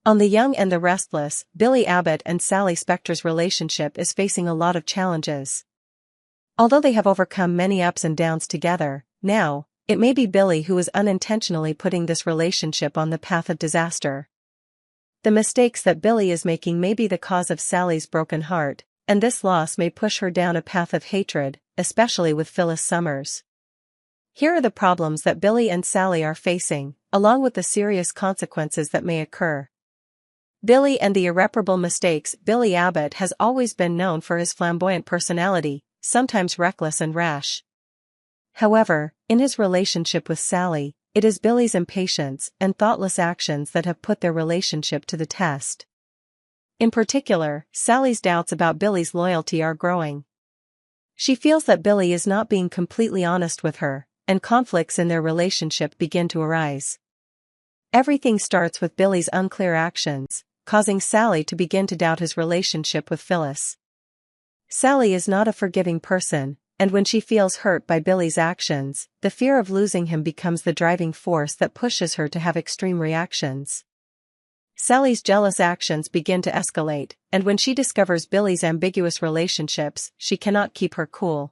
On The Young and the Restless, Billy Abbott and Sally Spector's relationship is facing a lot of challenges. Although they have overcome many ups and downs together, now, it may be Billy who is unintentionally putting this relationship on the path of disaster. The mistakes that Billy is making may be the cause of Sally's broken heart, and this loss may push her down a path of hatred, especially with Phyllis Summers. Here are the problems that Billy and Sally are facing, along with the serious consequences that may occur. Billy and the irreparable mistakes. Billy Abbott has always been known for his flamboyant personality, sometimes reckless and rash. However, in his relationship with Sally, it is Billy's impatience and thoughtless actions that have put their relationship to the test. In particular, Sally's doubts about Billy's loyalty are growing. She feels that Billy is not being completely honest with her, and conflicts in their relationship begin to arise. Everything starts with Billy's unclear actions, causing Sally to begin to doubt his relationship with Phyllis. Sally is not a forgiving person, and when she feels hurt by Billy's actions, the fear of losing him becomes the driving force that pushes her to have extreme reactions. Sally's jealous actions begin to escalate, and when she discovers Billy's ambiguous relationships, she cannot keep her cool.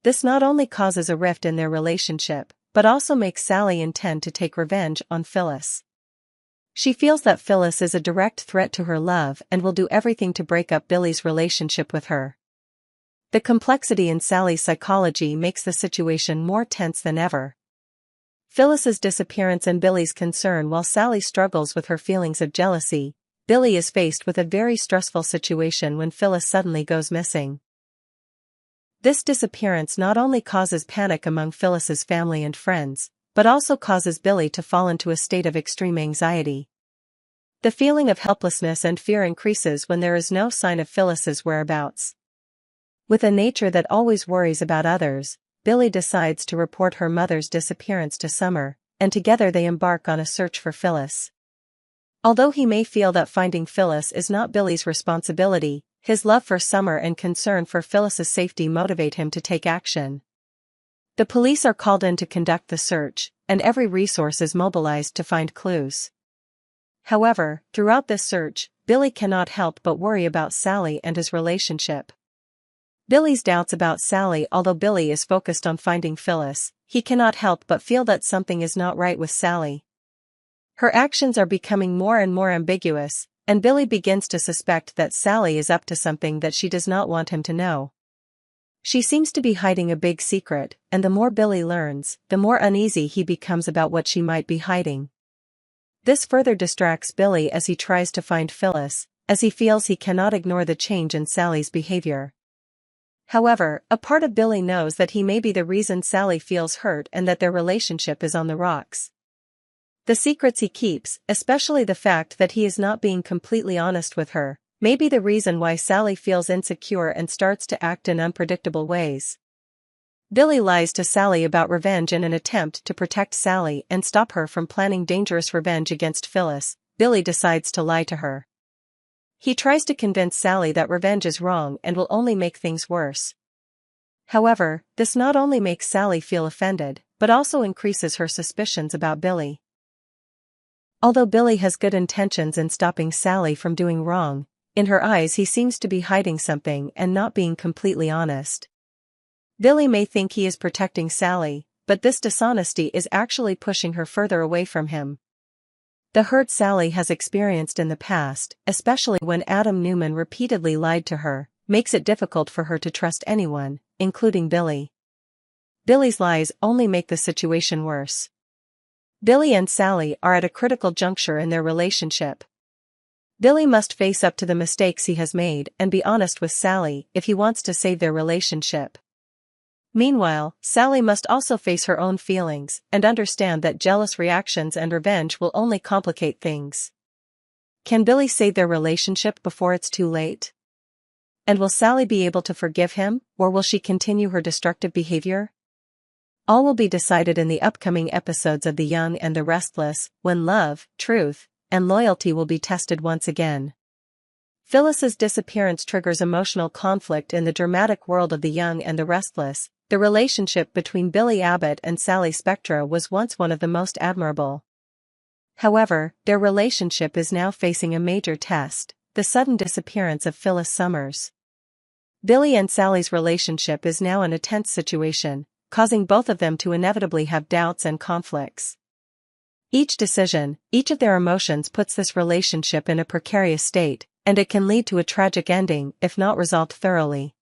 This not only causes a rift in their relationship, but also makes Sally intend to take revenge on Phyllis. She feels that Phyllis is a direct threat to her love and will do everything to break up Billy's relationship with her. The complexity in Sally's psychology makes the situation more tense than ever. Phyllis's disappearance and Billy's concern. While Sally struggles with her feelings of jealousy, Billy is faced with a very stressful situation when Phyllis suddenly goes missing. This disappearance not only causes panic among Phyllis's family and friends, but also causes Billy to fall into a state of extreme anxiety. The feeling of helplessness and fear increases when there is no sign of Phyllis's whereabouts. With a nature that always worries about others, Billy decides to report her mother's disappearance to Summer, and together they embark on a search for Phyllis. Although he may feel that finding Phyllis is not Billy's responsibility, his love for Summer and concern for Phyllis's safety motivate him to take action. The police are called in to conduct the search, and every resource is mobilized to find clues. However, throughout this search, Billy cannot help but worry about Sally and his relationship. Billy's doubts about Sally. Although Billy is focused on finding Phyllis, he cannot help but feel that something is not right with Sally. Her actions are becoming more and more ambiguous, and Billy begins to suspect that Sally is up to something that she does not want him to know. She seems to be hiding a big secret, and the more Billy learns, the more uneasy he becomes about what she might be hiding. This further distracts Billy as he tries to find Phyllis, as he feels he cannot ignore the change in Sally's behavior. However, a part of Billy knows that he may be the reason Sally feels hurt and that their relationship is on the rocks. The secrets he keeps, especially the fact that he is not being completely honest with her, may be the reason why Sally feels insecure and starts to act in unpredictable ways. Billy lies to Sally about revenge in an attempt to protect Sally and stop her from planning dangerous revenge against Phyllis. Billy decides to lie to her. He tries to convince Sally that revenge is wrong and will only make things worse. However, this not only makes Sally feel offended, but also increases her suspicions about Billy. Although Billy has good intentions in stopping Sally from doing wrong, in her eyes he seems to be hiding something and not being completely honest. Billy may think he is protecting Sally, but this dishonesty is actually pushing her further away from him. The hurt Sally has experienced in the past, especially when Adam Newman repeatedly lied to her, makes it difficult for her to trust anyone, including Billy. Billy's lies only make the situation worse. Billy and Sally are at a critical juncture in their relationship. Billy must face up to the mistakes he has made and be honest with Sally if he wants to save their relationship. Meanwhile, Sally must also face her own feelings and understand that jealous reactions and revenge will only complicate things. Can Billy save their relationship before it's too late? And will Sally be able to forgive him, or will she continue her destructive behavior? All will be decided in the upcoming episodes of The Young and the Restless, when love, truth, and loyalty will be tested once again. Phyllis's disappearance triggers emotional conflict in the dramatic world of The Young and the Restless. The relationship between Billy Abbott and Sally Spector was once one of the most admirable. However, their relationship is now facing a major test: the sudden disappearance of Phyllis Summers. Billy and Sally's relationship is now in a tense situation, causing both of them to inevitably have doubts and conflicts. Each decision, each of their emotions puts this relationship in a precarious state, and it can lead to a tragic ending if not resolved thoroughly.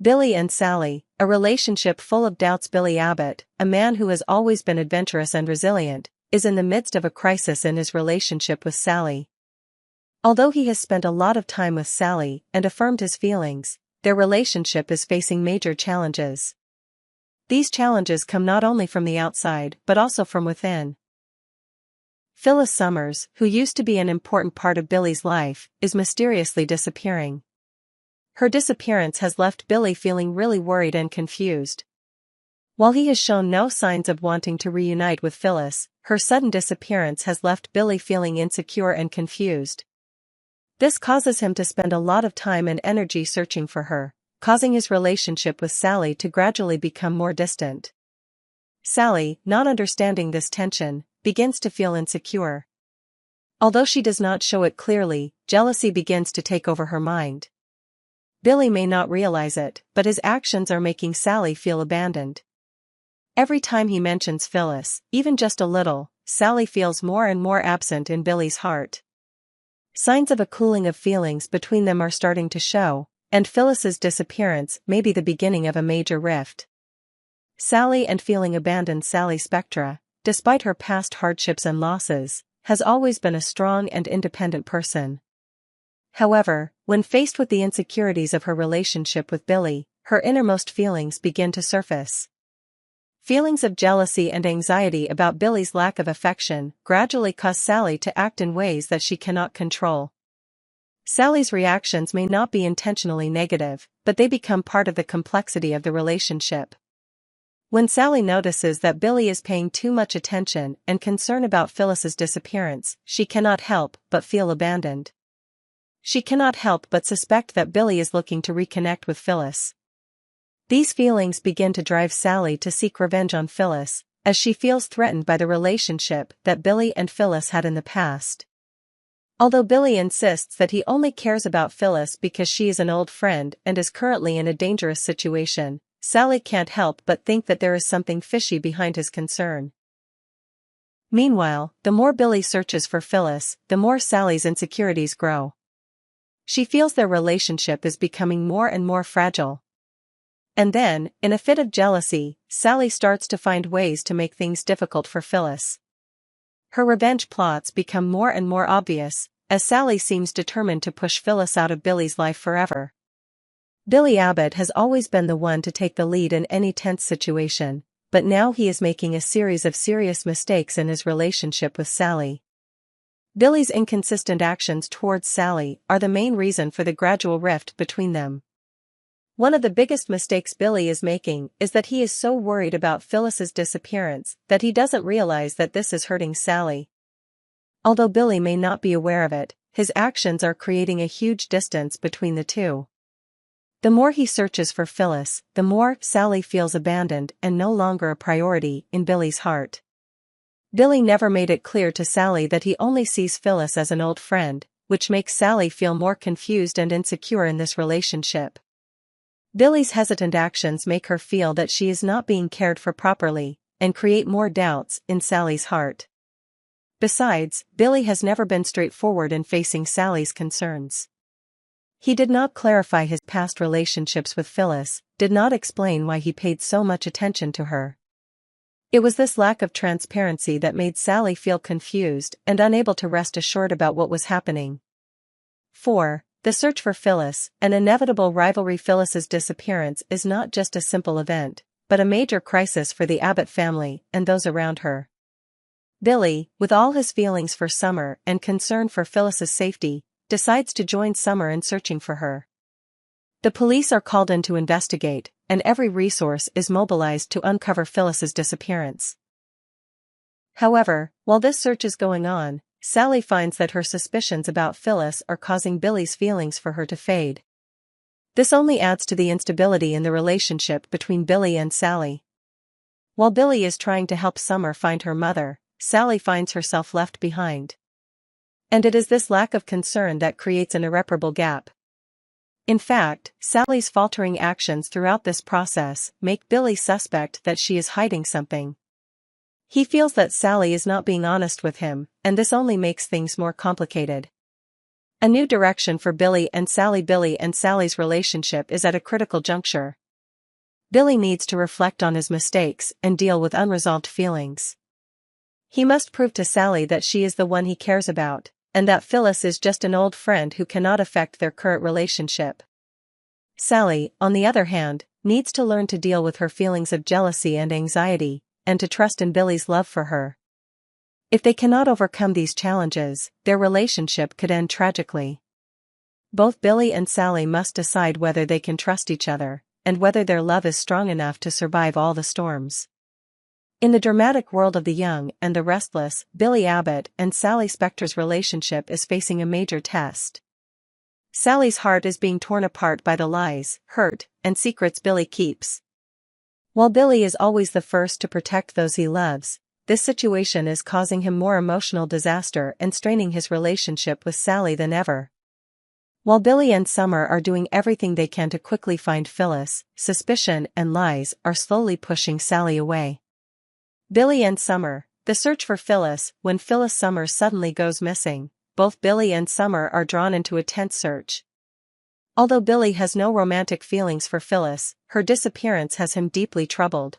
Billy and Sally, a relationship full of doubts. Billy Abbott, a man who has always been adventurous and resilient, is in the midst of a crisis in his relationship with Sally. Although he has spent a lot of time with Sally and affirmed his feelings, their relationship is facing major challenges. These challenges come not only from the outside but also from within. Phyllis Summers, who used to be an important part of Billy's life, is mysteriously disappearing. Her disappearance has left Billy feeling really worried and confused. While he has shown no signs of wanting to reunite with Phyllis, her sudden disappearance has left Billy feeling insecure and confused. This causes him to spend a lot of time and energy searching for her, causing his relationship with Sally to gradually become more distant. Sally, not understanding this tension, begins to feel insecure. Although she does not show it clearly, jealousy begins to take over her mind. Billy may not realize it, but his actions are making Sally feel abandoned. Every time he mentions Phyllis, even just a little, Sally feels more and more absent in Billy's heart. Signs of a cooling of feelings between them are starting to show, and Phyllis's disappearance may be the beginning of a major rift. Sally and feeling abandoned. Sally Spectra, despite her past hardships and losses, has always been a strong and independent person. However, when faced with the insecurities of her relationship with Billy, her innermost feelings begin to surface. Feelings of jealousy and anxiety about Billy's lack of affection gradually cause Sally to act in ways that she cannot control. Sally's reactions may not be intentionally negative, but they become part of the complexity of the relationship. When Sally notices that Billy is paying too much attention and concern about Phyllis's disappearance, she cannot help but feel abandoned. She cannot help but suspect that Billy is looking to reconnect with Phyllis. These feelings begin to drive Sally to seek revenge on Phyllis, as she feels threatened by the relationship that Billy and Phyllis had in the past. Although Billy insists that he only cares about Phyllis because she is an old friend and is currently in a dangerous situation, Sally can't help but think that there is something fishy behind his concern. Meanwhile, the more Billy searches for Phyllis, the more Sally's insecurities grow. She feels their relationship is becoming more and more fragile. And then, in a fit of jealousy, Sally starts to find ways to make things difficult for Phyllis. Her revenge plots become more and more obvious, as Sally seems determined to push Phyllis out of Billy's life forever. Billy Abbott has always been the one to take the lead in any tense situation, but now he is making a series of serious mistakes in his relationship with Sally. Billy's inconsistent actions towards Sally are the main reason for the gradual rift between them. One of the biggest mistakes Billy is making is that he is so worried about Phyllis's disappearance that he doesn't realize that this is hurting Sally. Although Billy may not be aware of it, his actions are creating a huge distance between the two. The more he searches for Phyllis, the more Sally feels abandoned and no longer a priority in Billy's heart. Billy never made it clear to Sally that he only sees Phyllis as an old friend, which makes Sally feel more confused and insecure in this relationship. Billy's hesitant actions make her feel that she is not being cared for properly, and create more doubts in Sally's heart. Besides, Billy has never been straightforward in facing Sally's concerns. He did not clarify his past relationships with Phyllis, did not explain why he paid so much attention to her. It was this lack of transparency that made Sally feel confused and unable to rest assured about what was happening. 4. The search for Phyllis, an inevitable rivalry. Phyllis's disappearance is not just a simple event, but a major crisis for the Abbott family and those around her. Billy, with all his feelings for Summer and concern for Phyllis's safety, decides to join Summer in searching for her. The police are called in to investigate, and every resource is mobilized to uncover Phyllis's disappearance. However, while this search is going on, Sally finds that her suspicions about Phyllis are causing Billy's feelings for her to fade. This only adds to the instability in the relationship between Billy and Sally. While Billy is trying to help Summer find her mother, Sally finds herself left behind. And it is this lack of concern that creates an irreparable gap. In fact, Sally's faltering actions throughout this process make Billy suspect that she is hiding something. He feels that Sally is not being honest with him, and this only makes things more complicated. A new direction for Billy and Sally. Billy and Sally's relationship is at a critical juncture. Billy needs to reflect on his mistakes and deal with unresolved feelings. He must prove to Sally that she is the one he cares about, and that Phyllis is just an old friend who cannot affect their current relationship. Sally, on the other hand, needs to learn to deal with her feelings of jealousy and anxiety, and to trust in Billy's love for her. If they cannot overcome these challenges, their relationship could end tragically. Both Billy and Sally must decide whether they can trust each other, and whether their love is strong enough to survive all the storms. In the dramatic world of the Young and the Restless, Billy Abbott and Sally Spector's relationship is facing a major test. Sally's heart is being torn apart by the lies, hurt, and secrets Billy keeps. While Billy is always the first to protect those he loves, this situation is causing him more emotional disaster and straining his relationship with Sally than ever. While Billy and Summer are doing everything they can to quickly find Phyllis, suspicion and lies are slowly pushing Sally away. Billy and Summer, the search for Phyllis. When Phyllis Summer suddenly goes missing, both Billy and Summer are drawn into a tense search. Although Billy has no romantic feelings for Phyllis, her disappearance has him deeply troubled.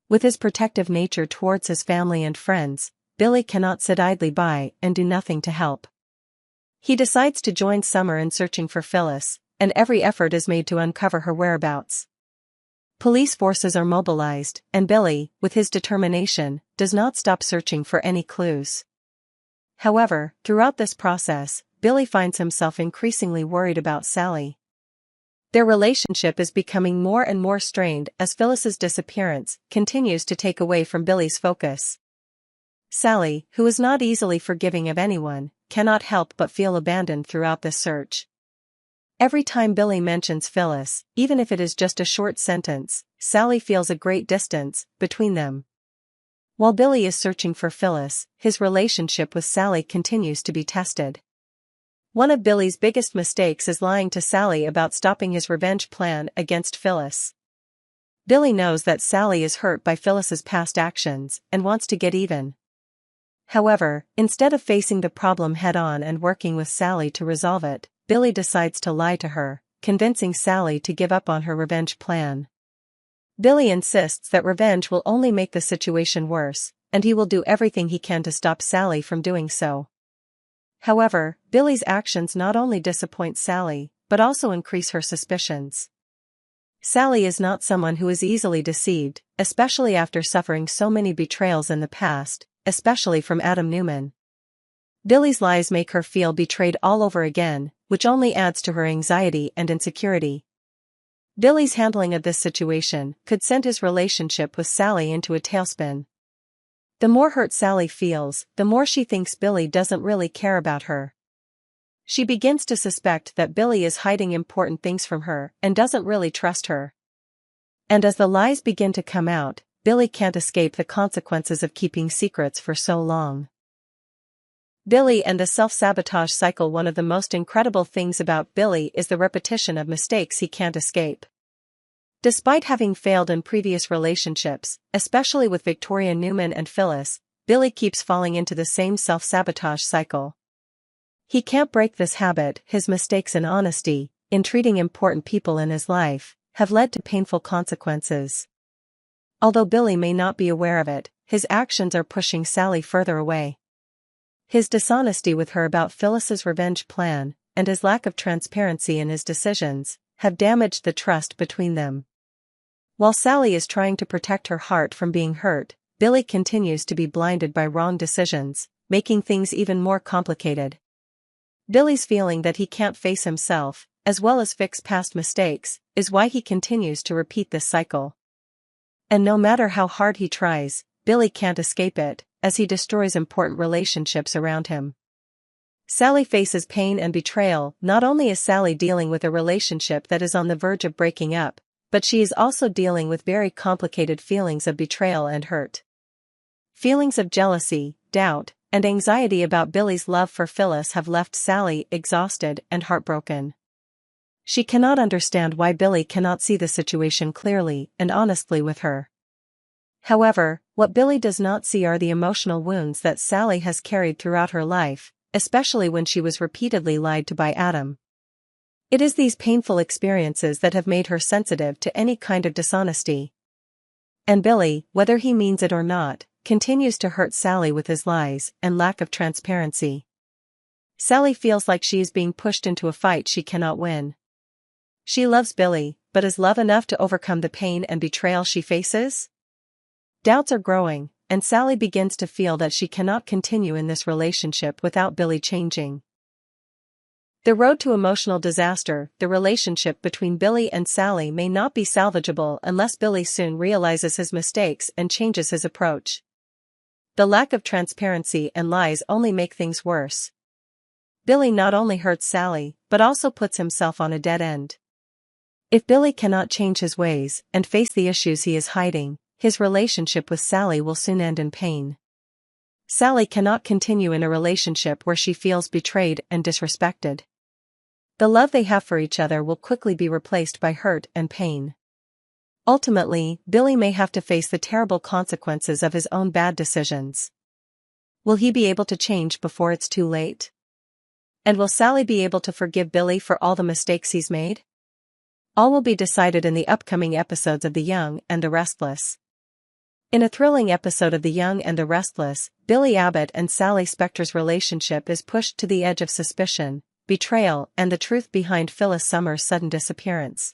With his protective nature towards his family and friends, Billy cannot sit idly by and do nothing to help. He decides to join Summer in searching for Phyllis, and every effort is made to uncover her whereabouts. Police forces are mobilized, and Billy, with his determination, does not stop searching for any clues. However, throughout this process, Billy finds himself increasingly worried about Sally. Their relationship is becoming more and more strained as Phyllis's disappearance continues to take away from Billy's focus. Sally, who is not easily forgiving of anyone, cannot help but feel abandoned throughout this search. Every time Billy mentions Phyllis, even if it is just a short sentence, Sally feels a great distance between them. While Billy is searching for Phyllis, his relationship with Sally continues to be tested. One of Billy's biggest mistakes is lying to Sally about stopping his revenge plan against Phyllis. Billy knows that Sally is hurt by Phyllis's past actions and wants to get even. However, instead of facing the problem head-on and working with Sally to resolve it, Billy decides to lie to her, convincing Sally to give up on her revenge plan. Billy insists that revenge will only make the situation worse, and he will do everything he can to stop Sally from doing so. However, Billy's actions not only disappoint Sally, but also increase her suspicions. Sally is not someone who is easily deceived, especially after suffering so many betrayals in the past, especially from Adam Newman. Billy's lies make her feel betrayed all over again, which only adds to her anxiety and insecurity. Billy's handling of this situation could send his relationship with Sally into a tailspin. The more hurt Sally feels, the more she thinks Billy doesn't really care about her. She begins to suspect that Billy is hiding important things from her and doesn't really trust her. And as the lies begin to come out, Billy can't escape the consequences of keeping secrets for so long. Billy and the self-sabotage cycle. One of the most incredible things about Billy is the repetition of mistakes he can't escape. Despite having failed in previous relationships, especially with Victoria Newman and Phyllis, Billy keeps falling into the same self-sabotage cycle. He can't break this habit. His mistakes in honesty, in treating important people in his life, have led to painful consequences. Although Billy may not be aware of it, his actions are pushing Sally further away. His dishonesty with her about Phyllis's revenge plan, and his lack of transparency in his decisions, have damaged the trust between them. While Sally is trying to protect her heart from being hurt, Billy continues to be blinded by wrong decisions, making things even more complicated. Billy's feeling that he can't face himself, as well as fix past mistakes, is why he continues to repeat this cycle. And no matter how hard he tries, Billy can't escape it, as he destroys important relationships around him. Sally faces pain and betrayal. Not only is Sally dealing with a relationship that is on the verge of breaking up, but she is also dealing with very complicated feelings of betrayal and hurt. Feelings of jealousy, doubt, and anxiety about Billy's love for Phyllis have left Sally exhausted and heartbroken. She cannot understand why Billy cannot see the situation clearly and honestly with her. However, what Billy does not see are the emotional wounds that Sally has carried throughout her life, especially when she was repeatedly lied to by Adam. It is these painful experiences that have made her sensitive to any kind of dishonesty. And Billy, whether he means it or not, continues to hurt Sally with his lies and lack of transparency. Sally feels like she is being pushed into a fight she cannot win. She loves Billy, but is love enough to overcome the pain and betrayal she faces? Doubts are growing, and Sally begins to feel that she cannot continue in this relationship without Billy changing. The road to emotional disaster. The relationship between Billy and Sally may not be salvageable unless Billy soon realizes his mistakes and changes his approach. The lack of transparency and lies only make things worse. Billy not only hurts Sally, but also puts himself on a dead end. If Billy cannot change his ways and face the issues he is hiding, his relationship with Sally will soon end in pain. Sally cannot continue in a relationship where she feels betrayed and disrespected. The love they have for each other will quickly be replaced by hurt and pain. Ultimately, Billy may have to face the terrible consequences of his own bad decisions. Will he be able to change before it's too late? And will Sally be able to forgive Billy for all the mistakes he's made? All will be decided in the upcoming episodes of The Young and the Restless. In a thrilling episode of The Young and the Restless, Billy Abbott and Sally Spector's relationship is pushed to the edge of suspicion, betrayal, and the truth behind Phyllis Summer's sudden disappearance.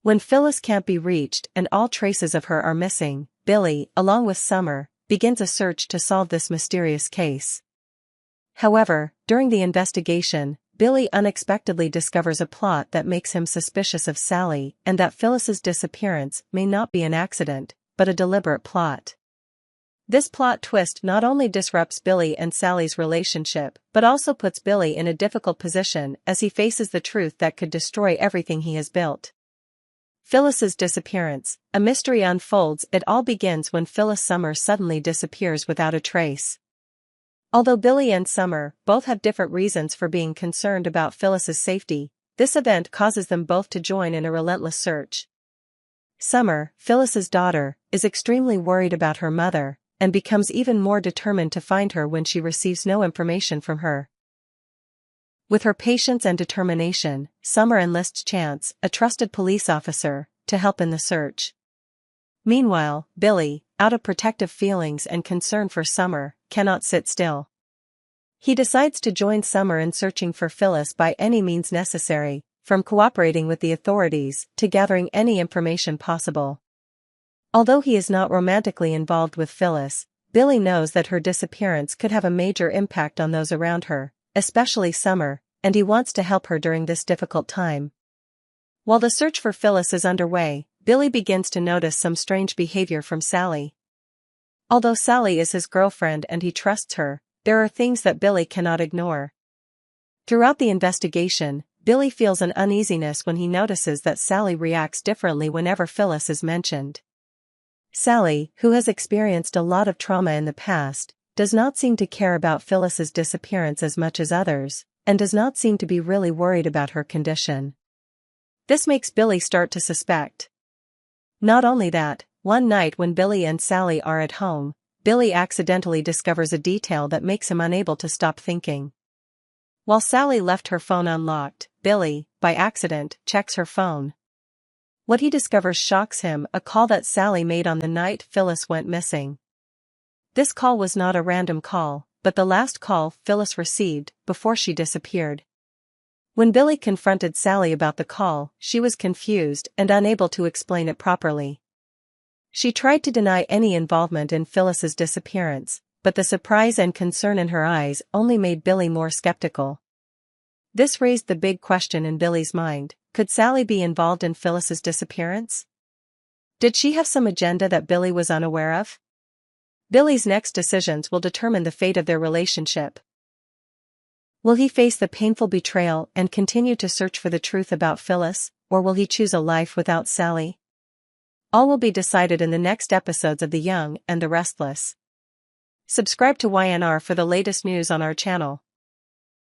When Phyllis can't be reached and all traces of her are missing, Billy, along with Summer, begins a search to solve this mysterious case. However, during the investigation, Billy unexpectedly discovers a plot that makes him suspicious of Sally and that Phyllis's disappearance may not be an accident, but a deliberate plot. This plot twist not only disrupts Billy and Sally's relationship, but also puts Billy in a difficult position as he faces the truth that could destroy everything he has built. Phyllis's disappearance. A mystery unfolds. It all begins when Phyllis Summer suddenly disappears without a trace. Although Billy and Summer both have different reasons for being concerned about Phyllis's safety, this event causes them both to join in a relentless search. Summer, Phyllis's daughter, is extremely worried about her mother, and becomes even more determined to find her when she receives no information from her. With her patience and determination, Summer enlists Chance, a trusted police officer, to help in the search. Meanwhile, Billy, out of protective feelings and concern for Summer, cannot sit still. He decides to join Summer in searching for Phyllis by any means necessary, from cooperating with the authorities to gathering any information possible. Although he is not romantically involved with Phyllis, Billy knows that her disappearance could have a major impact on those around her, especially Summer, and he wants to help her during this difficult time. While the search for Phyllis is underway, Billy begins to notice some strange behavior from Sally. Although Sally is his girlfriend and he trusts her, there are things that Billy cannot ignore. Throughout the investigation, Billy feels an uneasiness when he notices that Sally reacts differently whenever Phyllis is mentioned. Sally, who has experienced a lot of trauma in the past, does not seem to care about Phyllis's disappearance as much as others, and does not seem to be really worried about her condition. This makes Billy start to suspect. Not only that, one night when Billy and Sally are at home, Billy accidentally discovers a detail that makes him unable to stop thinking. While Sally left her phone unlocked, Billy, by accident, checks her phone. What he discovers shocks him: a call that Sally made on the night Phyllis went missing. This call was not a random call, but the last call Phyllis received before she disappeared. When Billy confronted Sally about the call, she was confused and unable to explain it properly. She tried to deny any involvement in Phyllis's disappearance, but the surprise and concern in her eyes only made Billy more skeptical. This raised the big question in Billy's mind: could Sally be involved in Phyllis's disappearance? Did she have some agenda that Billy was unaware of? Billy's next decisions will determine the fate of their relationship. Will he face the painful betrayal and continue to search for the truth about Phyllis, or will he choose a life without Sally? All will be decided in the next episodes of The Young and the Restless. Subscribe to YNR for the latest news on our channel.